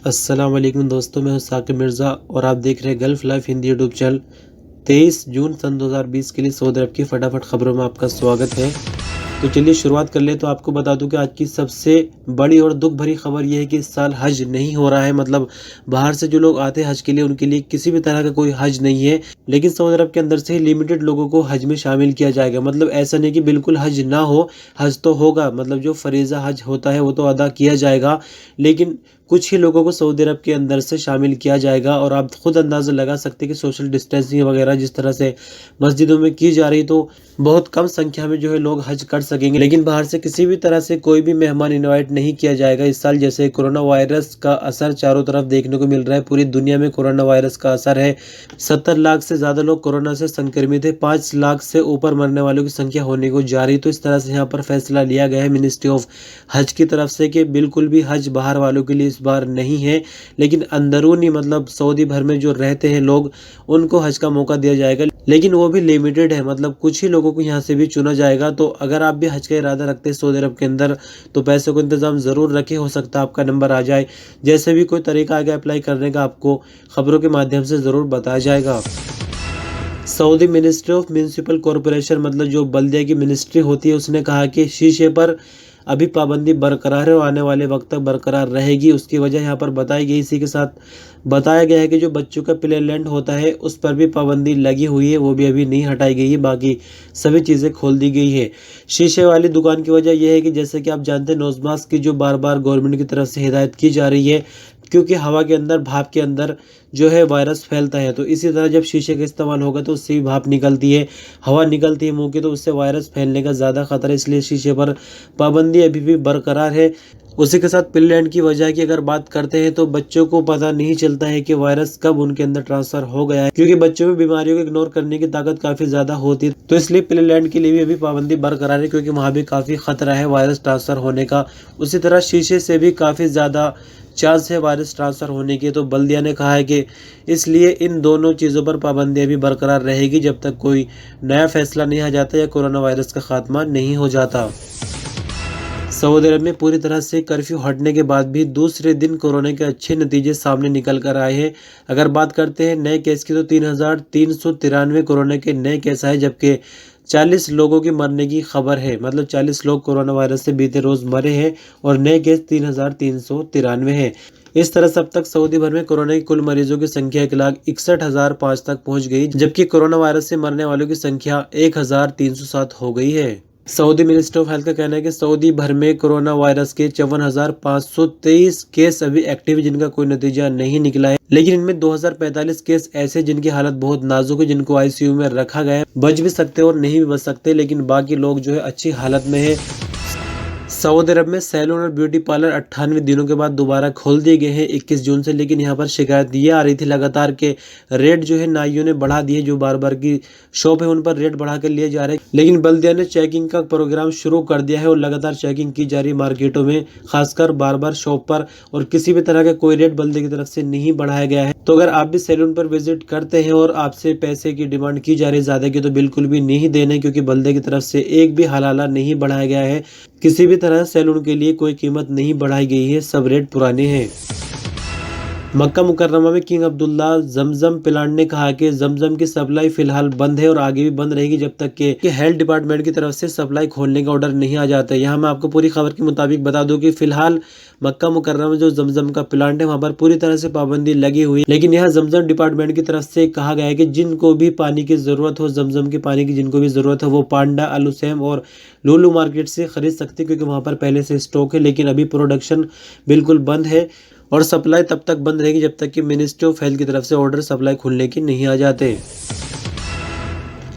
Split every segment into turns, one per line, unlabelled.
अस्सलाम वालेकुम दोस्तों, मैं हूं साकिब मिर्ज़ा और आप देख रहे हैं gulf life Hindi YouTube channel. 23 जून सन 2020 के लिए सऊदी अरब की फटाफट खबरों में आपका स्वागत है। तो चलिए शुरुआत कर ले। तो आपको बता दूं कि आज की सबसे बड़ी और दुख भरी खबर यह है कि इस साल हज नहीं हो रहा है। मतलब बाहर से जो लोग आते हैं हज के लिए, उनके लिए किसी भी तरह का कोई हज नहीं है, लेकिन सऊदी अरब के अंदर से ही लिमिटेड लोगों को हज में शामिल किया जाएगा। मतलब ऐसा नहीं कि बिल्कुल हज ना हो, हज तो होगा। मतलब जो फरीज़ा हज होता है वो तो अदा किया जाएगा, लेकिन कुछ ही लोगों को सऊदी अरब के अंदर से शामिल किया जाएगा। और आप खुद अंदाज़ा लगा सकते हैं कि सोशल डिस्टेंसिंग वगैरह जिस तरह से मस्जिदों में की जा रही, तो बहुत कम संख्या में जो है लोग हज कर सकेंगे। लेकिन बाहर से किसी भी तरह से कोई भी मेहमान इनवाइट नहीं किया जाएगा इस साल। जैसे कोरोना वायरस का असर चारों तरफ देखने को मिल रहा है, पूरी दुनिया में कोरोना वायरस का असर है। 70 लाख से ज़्यादा लोग कोरोना से संक्रमित है, 5 लाख से ऊपर मरने वालों की संख्या होने को जा रही। तो इस तरह से यहाँ पर फैसला लिया गया है मिनिस्ट्री ऑफ हज की तरफ से कि बिल्कुल भी हज बाहर वालों के लिए इस बार नहीं है, लेकिन अंदरूनी मतलब सऊदी भर में जो रहते हैं लोग, उनको हज का मौका दिया जाएगा। लेकिन वो भी लिमिटेड है, मतलब कुछ ही लोगों को यहाँ से भी चुना जाएगा। तो अगर आप भी हज का इरादा रखते हैं सऊदी अरब के अंदर, तो पैसों को इंतजाम ज़रूर रखें, हो सकता है आपका नंबर आ जाए। जैसे भी कोई तरीका आगे अप्लाई करने का आपको खबरों के माध्यम से ज़रूर बताया जाएगा। Saudi ministry of municipal corporation, मतलब जो बल्दिया की मिनिस्ट्री होती है, उसने कहा कि शीशे पर अभी पाबंदी बरकरार है और आने वाले वक्त तक बरकरार रहेगी। उसकी वजह यहाँ पर बताई गई। इसी के साथ बताया गया है कि जो बच्चों का प्ले लैंड होता है उस पर भी पाबंदी लगी हुई है, वो भी अभी नहीं हटाई गई है। बाकी सभी चीज़ें खोल दी गई है। शीशे वाली दुकान की वजह यह है कि जैसे कि आप जानते हैं, नोज मास्क की जो बार बार गवर्नमेंट की तरफ से हिदायत की जा रही है, क्योंकि हवा के अंदर, भाप के अंदर जो है वायरस फैलता है। तो इसी तरह जब शीशे का इस्तेमाल होगा तो उससे भी भाप निकलती है, हवा निकलती है मुंह की, तो उससे वायरस फैलने का ज़्यादा खतरा है। इसलिए शीशे पर पाबंदी अभी भी बरकरार है। उसी के साथ पिनलैंड की वजह की अगर बात करते हैं, तो बच्चों को पता नहीं चलता है कि वायरस कब उनके अंदर ट्रांसफर हो गया है, क्योंकि बच्चों में बीमारियों को इग्नोर करने की ताकत काफ़ी ज़्यादा होती है। तो इसलिए पिनलैंड के लिए भी अभी पाबंदी बरकरार है, क्योंकि वहाँ भी काफ़ी खतरा है वायरस ट्रांसफ़र होने का। उसी तरह शीशे से भी काफ़ी ज़्यादा चांस है वायरस ट्रांसफ़र होने के। तो बल्दिया ने कहा है कि इसलिए इन दोनों चीज़ों पर पाबंदी अभी बरकरार रहेगी जब तक कोई नया फैसला नहीं आ जाता या कोरोना वायरस का खात्मा नहीं हो जाता। सऊदी अरब में पूरी तरह से कर्फ्यू हटने के बाद भी दूसरे दिन कोरोना के अच्छे नतीजे सामने निकल कर आए हैं। अगर बात करते हैं नए केस की, तो 3,393 कोरोना के नए केस आए, जबकि 40 लोगों की मरने की खबर है। मतलब 40 लोग कोरोना वायरस से बीते रोज़ मरे हैं और नए केस 3,393 हैं। इस तरह से अब तक सऊदी भर में कोरोना की कुल मरीजों की संख्या 1,61,005 तक पहुंच गई, जबकि कोरोना वायरस से मरने वालों की संख्या 1,307 हो गई है। सऊदी मिनिस्ट्री ऑफ हेल्थ का कहना है कि सऊदी भर में कोरोना वायरस के 54,523 केस अभी एक्टिव है, जिनका कोई नतीजा नहीं निकला है। लेकिन इनमें 2,045 केस ऐसे जिनकी हालत बहुत नाजुक है, जिनको आईसीयू में रखा गया है। बच भी सकते और नहीं भी बच सकते, लेकिन बाकी लोग जो है अच्छी हालत में है। सऊदी अरब में सैलून और ब्यूटी पार्लर 98 दिनों के बाद दोबारा खोल दिए गए हैं 21 जून से। लेकिन यहाँ पर शिकायत ये आ रही थी लगातार के रेट जो है नाइयों ने बढ़ा दिए। जो बार बार की शॉप है उन पर रेट बढ़ा कर लिए जा रहे हैं, लेकिन बल्दिया ने चेकिंग का प्रोग्राम शुरू कर दिया है और लगातार चेकिंग की जा रही है मार्केटों में, खासकर बार बार शॉप पर। और किसी भी तरह का कोई रेट बल्दिया की तरफ से नहीं बढ़ाया गया है। तो अगर आप भी सैलून पर विजिट करते हैं और आपसे पैसे की डिमांड की जा रही है ज़्यादा की, तो बिल्कुल भी नहीं देने, क्योंकि बल्दिया की तरफ से एक भी हलाला नहीं बढ़ाया गया है। किसी भी तरह सैलून के लिए कोई कीमत नहीं बढ़ाई गई है, सब रेट पुराने हैं। मक्का मुकर्रमा में किंग अब्दुल्ला जमजम प्लांट ने कहा कि जमजम की सप्लाई फिलहाल बंद है और आगे भी बंद रहेगी जब तक कि हेल्थ डिपार्टमेंट की तरफ से सप्लाई खोलने का ऑर्डर नहीं आ जाता है। यहाँ मैं आपको पूरी खबर के मुताबिक बता दूं कि फिलहाल मक्का मुकर्रमा में जो जमजम का प्लांट है वहाँ पर पूरी तरह से पाबंदी लगी हुई है। लेकिन यहाँ जमजम डिपार्टमेंट की तरफ से कहा गया है कि जिनको भी पानी की ज़रूरत हो, जमजम के पानी की जिनको भी ज़रूरत हो, वो पांडा, अलुसैम और लुलु मार्केट से खरीद सकते, क्योंकि वहाँ पर पहले से स्टॉक है। लेकिन अभी प्रोडक्शन बिल्कुल बंद है और सप्लाई तब तक बंद रहेगी जब तक कि मिनिस्ट्री ऑफ हेल्थ की तरफ से ऑर्डर सप्लाई खुलने की नहीं आ जाते।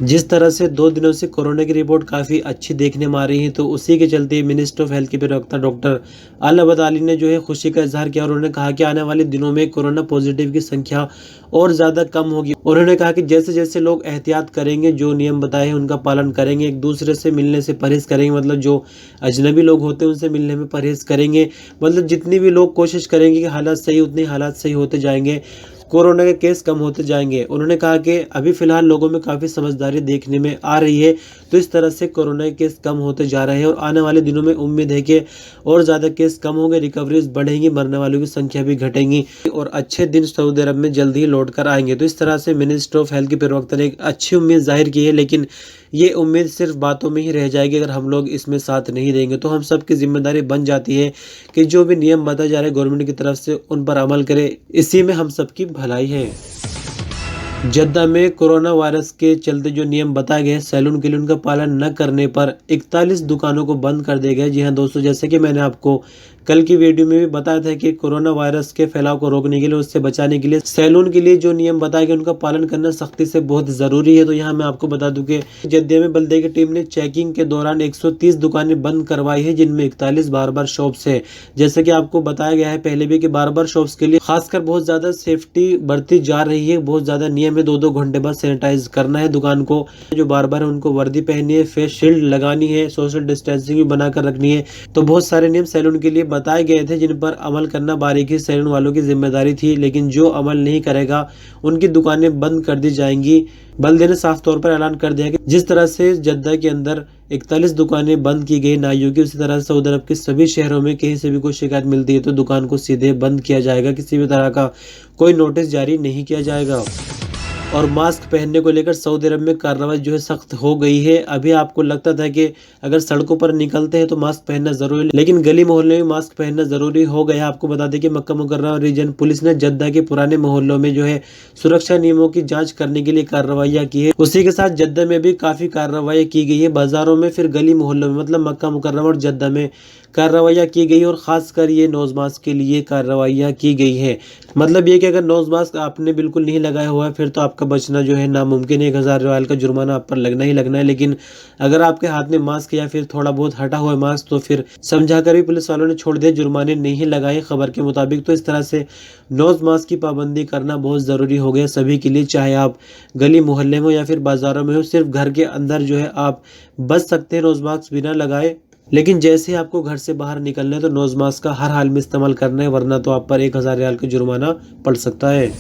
जिस तरह से 2 दिनों से कोरोना की रिपोर्ट काफ़ी अच्छी देखने में आ रही है, तो उसी के चलते मिनिस्टर ऑफ हेल्थ के प्रवक्ता डॉक्टर अल अबद अली ने जो है खुशी का इजहार किया। और उन्होंने कहा कि आने वाले दिनों में कोरोना पॉजिटिव की संख्या और ज़्यादा कम होगी। उन्होंने कहा कि जैसे जैसे लोग एहतियात करेंगे, जो नियम बताए हैं उनका पालन करेंगे, एक दूसरे से मिलने से परहेज़ करेंगे, मतलब जो अजनबी लोग होते हैं उनसे मिलने में परहेज़ करेंगे, मतलब जितनी भी लोग कोशिश करेंगे कि हालात सही, उतने हालात सही होते जाएंगे। कोरोना के केस कम होते जाएंगे। उन्होंने कहा कि अभी फिलहाल लोगों में काफ़ी समझदारी देखने में आ रही है, तो इस तरह से कोरोना के केस कम होते जा रहे हैं और आने वाले दिनों में उम्मीद है कि और ज़्यादा केस कम होंगे, रिकवरीज बढ़ेंगी, मरने वालों की संख्या भी घटेंगी और अच्छे दिन सऊदी अरब में जल्द ही लौट कर आएंगे। तो इस तरह से मिनिस्टर ऑफ हेल्थ के प्रवक्ता ने एक अच्छी उम्मीद जाहिर की है, लेकिन ये उम्मीद सिर्फ बातों में ही रह जाएगी अगर हम लोग इसमें साथ नहीं देंगे। तो हम सब की जिम्मेदारी बन जाती है कि जो भी नियम बताए जा रहे हैं गवर्नमेंट की तरफ से उन पर अमल करें, इसी में हम सबकी भलाई है। जद्दा में कोरोना वायरस के चलते जो नियम बताए गए सैलून के लिए उनका पालन न करने पर 41 दुकानों को बंद कर दिया गया। जी हाँ दोस्तों, जैसे कि मैंने आपको कल की वीडियो में भी बताया था कि कोरोना वायरस के फैलाव को रोकने के लिए, उससे बचाने के लिए सैलून के लिए जो नियम बताए गए उनका पालन करना सख्ती से बहुत जरूरी है। तो यहाँ मैं आपको बता दूं कि जद्दा में बल्दिया की टीम ने चेकिंग के दौरान 130 दुकानें बंद करवाई है, जिनमें 41 बार्बर शॉप्स है। जैसे कि आपको बताया गया है पहले भी कि बार्बर शॉप्स के लिए खासकर बहुत ज्यादा सेफ्टी बरती जा रही है, बहुत ज्यादा नियम है। 2-2 घंटे बाद सैनिटाइज करना है दुकान को, जो बार्बर है उनको वर्दी पहननी है, फेस शील्ड लगानी है, सोशल डिस्टेंसिंग भी बनाकर रखनी है। तो बहुत सारे नियम सैलून के लिए बताए गए थे जिन पर अमल करना बारीकी सैलून वालों की जिम्मेदारी थी, लेकिन जो अमल नहीं करेगा उनकी दुकानें बंद कर दी जाएंगी। बल्दिया ने साफ तौर पर ऐलान कर दिया कि जिस तरह से जद्दा के अंदर 41 दुकानें बंद की गई नाइयों की, उसी तरह से सऊदी अरब के सभी शहरों में कहीं से भी कोई शिकायत मिलती है तो दुकान को सीधे बंद किया जाएगा, किसी भी तरह का कोई नोटिस जारी नहीं किया जाएगा। और मास्क पहनने को लेकर सऊदी अरब में कार्रवाई जो है सख्त हो गई है। अभी आपको लगता था कि अगर सड़कों पर निकलते हैं तो मास्क पहनना जरूरी है, लेकिन गली मोहल्ले में मास्क पहनना जरूरी हो गया। आपको बता दें कि मक्का मुकर्रमा रीजन पुलिस ने जद्दा के पुराने मोहल्लों में जो है सुरक्षा नियमों की जाँच करने के लिए कार्रवाइयाँ की है। उसी के साथ जद्दा में भी काफी कार्रवाई की गई है, बाजारों में, फिर गली मोहल्लों में, मतलब मक्का मुकर्रमा और जद्दा में कार्रवाइयाँ की गई और खासकर ये नोज मास्क के लिए कार्रवाइयाँ की गई है। मतलब ये कि अगर नोज मास्क आपने बिल्कुल नहीं लगाया हुआ है फिर तो आपका बचना जो है नामुमकिन है। 1000 रियाल का जुर्माना आप पर लगना ही लगना है, लेकिन अगर आपके हाथ में मास्क या फिर थोड़ा बहुत हटा हुआ है मास्क तो फिर समझाकर भी पुलिस वालों ने छोड़ दिया, जुर्माने नहीं लगाए खबर के मुताबिक। तो इस तरह से नोज मास्क की पाबंदी करना बहुत ज़रूरी हो गया सभी के लिए, चाहे आप गली मोहल्ले में हो या फिर बाज़ारों में हो। सिर्फ घर के अंदर जो है आप बच सकते हैं नोज मास्क बिना लगाए, लेकिन जैसे ही आपको घर से बाहर निकलना है तो नोज मास्क का हर हाल में इस्तेमाल करना है, वरना तो आप पर 1000 रियाल का जुर्माना पड़ सकता है।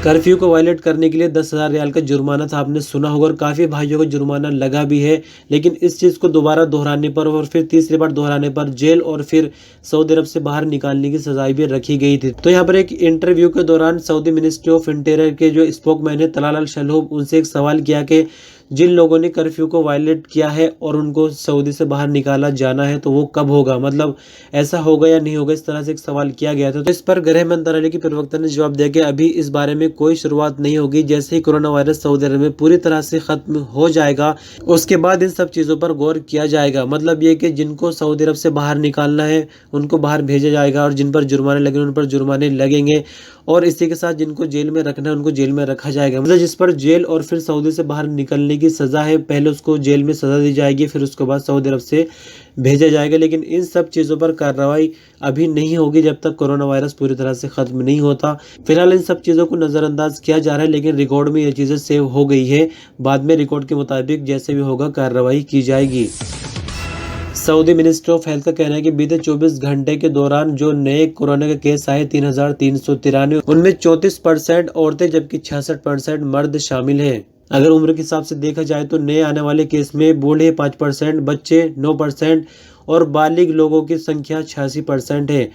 कर्फ्यू को वायलेट करने के लिए 10,000 रियाल का जुर्माना था, आपने सुना होगा, और काफ़ी भाइयों को जुर्माना लगा भी है। लेकिन इस चीज़ को दोबारा दोहराने पर और फिर तीसरी बार दोहराने पर जेल और फिर सऊदी अरब से बाहर निकालने की सजाएं भी रखी गई थी। तो यहाँ पर एक इंटरव्यू के दौरान सऊदी मिनिस्ट्री ऑफ इंटीरियर के जो स्पोकमैन है तलाल अल शलूब, उनसे एक सवाल किया कि जिन लोगों ने कर्फ्यू को वायलेट किया है और उनको सऊदी से बाहर निकाला जाना है तो वो कब होगा, मतलब ऐसा होगा या नहीं होगा, इस तरह से एक सवाल किया गया था। तो इस पर गृह मंत्रालय की प्रवक्ता ने जवाब दिया कि अभी इस बारे में कोई शुरुआत नहीं होगी, जैसे ही कोरोना वायरस सऊदी अरब में पूरी तरह से खत्म हो जाएगा उसके बाद इन सब चीज़ों पर गौर किया जाएगा। मतलब ये कि जिनको सऊदी अरब से बाहर निकालना है उनको बाहर भेजा जाएगा और जिन पर जुर्माने लगे उन पर जुर्माने लगेंगे, और इसी के साथ जिनको जेल में रखना है उनको जेल में रखा जाएगा। मतलब जिस पर जेल और फिर सऊदी से बाहर निकलने की सज़ा है, पहले उसको जेल में सज़ा दी जाएगी, फिर उसके बाद सऊदी अरब से भेजा जाएगा। लेकिन इन सब चीज़ों पर कार्रवाई अभी नहीं होगी जब तक कोरोना वायरस पूरी तरह से ख़त्म नहीं होता। फिलहाल इन सब चीज़ों को नज़रअंदाज किया जा रहा है, लेकिन रिकॉर्ड में ये चीज़ें सेव हो गई है। बाद में रिकॉर्ड के मुताबिक जैसे भी होगा कार्रवाई की जाएगी। सऊदी मिनिस्ट्री ऑफ हेल्थ का कहना है कि बीते 24 घंटे के दौरान जो नए कोरोना के केस आए 3,393, उनमें 34% औरतें जबकि 66% मर्द शामिल हैं। अगर उम्र के हिसाब से देखा जाए तो नए आने वाले केस में बूढ़े 5%, बच्चे 9% और बालिग लोगों की संख्या 86% है।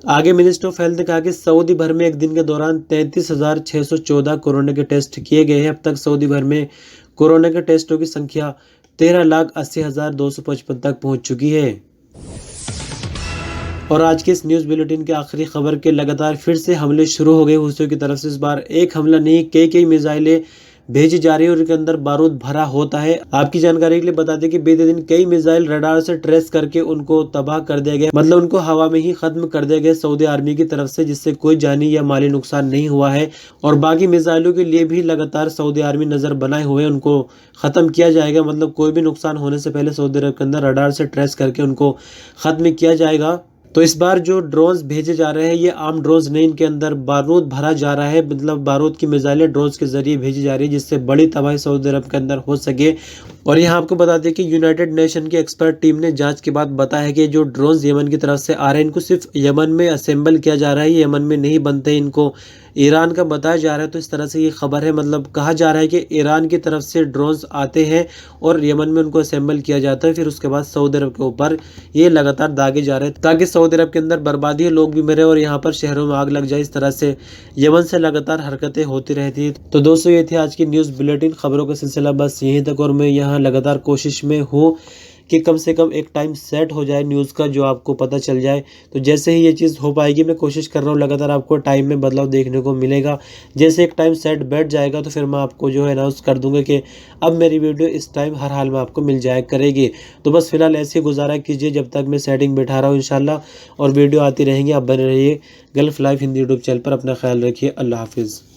आगे मिनिस्टर ऑफ हेल्थ ने कहा कि सऊदी भर में एक दिन के दौरान 33,614 कोरोना के टेस्ट किए गए हैं। अब तक सऊदी भर में कोरोना के टेस्टों की संख्या 13,80,255 तक पहुंच चुकी है। और आज के इस न्यूज़ बुलेटिन के आखिरी खबर के लगातार फिर से हमले शुरू हो गए हुथियों की तरफ से। इस बार एक हमला नहीं, कई मिसाइलें भेजी जा रही है और उनके अंदर बारूद भरा होता है। आपकी जानकारी के लिए बता दें कि बीते दिन कई मिसाइल रडार से ट्रेस करके उनको तबाह कर दिया गया, मतलब उनको हवा में ही खत्म कर दिया गया सऊदी आर्मी की तरफ से, जिससे कोई जानी या माली नुकसान नहीं हुआ है। और बाकी मिसाइलों के लिए भी लगातार सऊदी आर्मी नजर बनाए हुए उनको खत्म किया जाएगा। मतलब कोई भी नुकसान होने से पहले सऊदी अरब के अंदर रडार से ट्रेस करके उनको खत्म किया जाएगा। तो इस बार जो ड्रोन्स भेजे जा रहे हैं ये आम ड्रोन्स नहीं, इनके अंदर बारूद भरा जा रहा है, मतलब बारूद की मिसाइलें ड्रोन्स के जरिए भेजी जा रही है, जिससे बड़ी तबाही सऊदी अरब के अंदर हो सके। और यहाँ आपको बता दें कि यूनाइटेड नेशन की एक्सपर्ट टीम ने जांच के बाद बताया है कि जो ड्रोन्स यमन की तरफ से आ रहे हैं इनको सिर्फ यमन में असेंबल किया जा रहा है, यमन में नहीं बनते, इनको ईरान का बताया जा रहा है। तो इस तरह से ये खबर है, मतलब कहा जा रहा है कि ईरान की तरफ से ड्रोन्स आते हैं और यमन में उनको असेंबल किया जाता है, फिर उसके बाद सऊदी अरब के ऊपर ये लगातार दागे जा रहे हैं ताकि सऊदी अरब के अंदर बर्बादी हो, लोग भी मरे और यहाँ पर शहरों में आग लग जाए। इस तरह से यमन से लगातार हरकतें होती रहती हैं। तो दोस्तों ये थी आज की न्यूज़ बुलेटिन, खबरों का सिलसिला बस यहीं तक, और मैं यहाँ लगातार कोशिश में हूँ कि कम से कम एक टाइम सेट हो जाए न्यूज़ का, जो आपको पता चल जाए। तो जैसे ही ये चीज़ हो पाएगी, मैं कोशिश कर रहा हूँ लगातार आपको टाइम में बदलाव देखने को मिलेगा। जैसे एक टाइम सेट बैठ जाएगा तो फिर मैं आपको जो है अनाउंस कर दूंगा कि अब मेरी वीडियो इस टाइम हर हाल में आपको मिल जाया करेगी। तो बस फिलहाल ऐसे ही गुजारा कीजिए जब तक मैं सेटिंग बैठा रहा हूँ इंशाल्लाह, और वीडियो आती रहेंगी। आप बने रहिए gulf life Hindi YouTube channel पर। अपना ख्याल रखिए। अल्लाह हाफिज़।